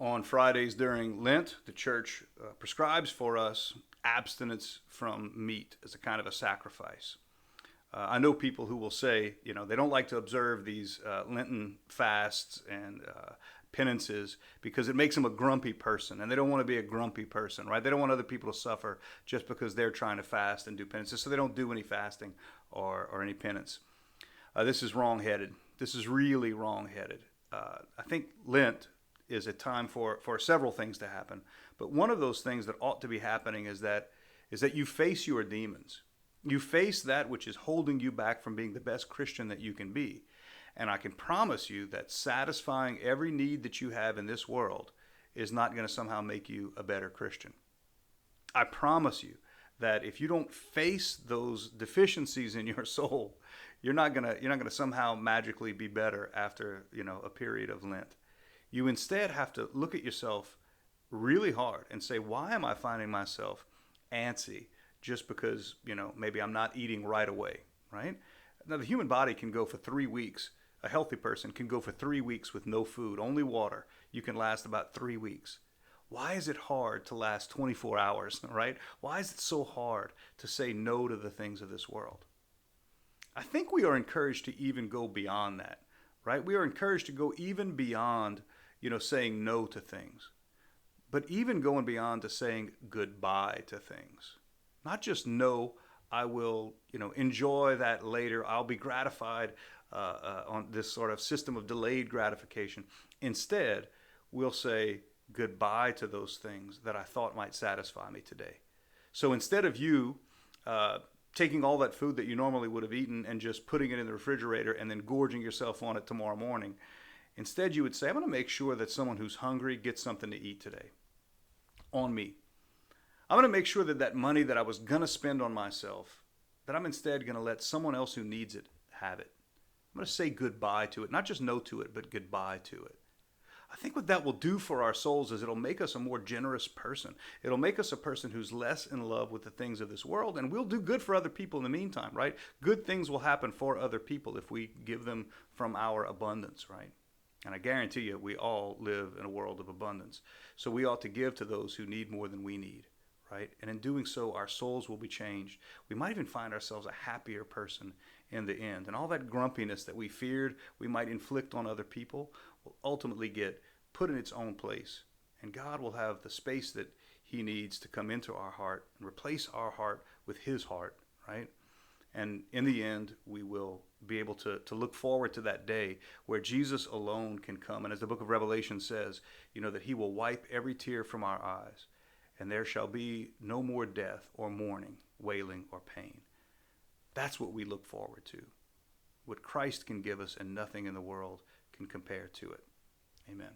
On Fridays during Lent, the church prescribes for us abstinence from meat as a kind of a sacrifice. I know people who will say, they don't like to observe these Lenten fasts and penances because it makes them a grumpy person, and they don't want to be a grumpy person, right? They don't want other people to suffer just because they're trying to fast and do penances, so they don't do any fasting or any penance. This is wrong-headed. This is really wrong-headed. I think Lent is a time for several things to happen, but one of those things that ought to be happening is that you face your demons. You face that which is holding you back from being the best Christian that you can be. And I can promise you that satisfying every need that you have in this world is not going to somehow make you a better Christian. I promise you that if you don't face those deficiencies in your soul, you're not going to somehow magically be better after, a period of Lent. You instead have to look at yourself really hard and say, why am I finding myself antsy just because, maybe I'm not eating right away, right? Now, the human body can go for 3 weeks. A healthy person can go for 3 weeks with no food, only water. You can last about 3 weeks. Why is it hard to last 24 hours, right? Why is it so hard to say no to the things of this world? I think we are encouraged to even go beyond that, right? We are encouraged to go even beyond, saying no to things, but even going beyond to saying goodbye to things. Not just no, I will, enjoy that later. I'll be gratified on this sort of system of delayed gratification. Instead, we'll say goodbye to those things that I thought might satisfy me today. So instead of you taking all that food that you normally would have eaten and just putting it in the refrigerator and then gorging yourself on it tomorrow morning, instead you would say, I'm going to make sure that someone who's hungry gets something to eat today on me. I'm going to make sure that that money that I was going to spend on myself, that I'm instead going to let someone else who needs it have it. I'm going to say goodbye to it, not just no to it, but goodbye to it. I think what that will do for our souls is it'll make us a more generous person. It'll make us a person who's less in love with the things of this world, and we'll do good for other people in the meantime, right? Good things will happen for other people if we give them from our abundance, right? And I guarantee you, we all live in a world of abundance. So we ought to give to those who need more than we need. Right? And in doing so, our souls will be changed. We might even find ourselves a happier person in the end. And all that grumpiness that we feared we might inflict on other people will ultimately get put in its own place. And God will have the space that he needs to come into our heart and replace our heart with his heart, right? And in the end, we will be able to look forward to that day where Jesus alone can come. And as the book of Revelation says, that he will wipe every tear from our eyes. And there shall be no more death or mourning, wailing or pain. That's what we look forward to. What Christ can give us and nothing in the world can compare to it. Amen.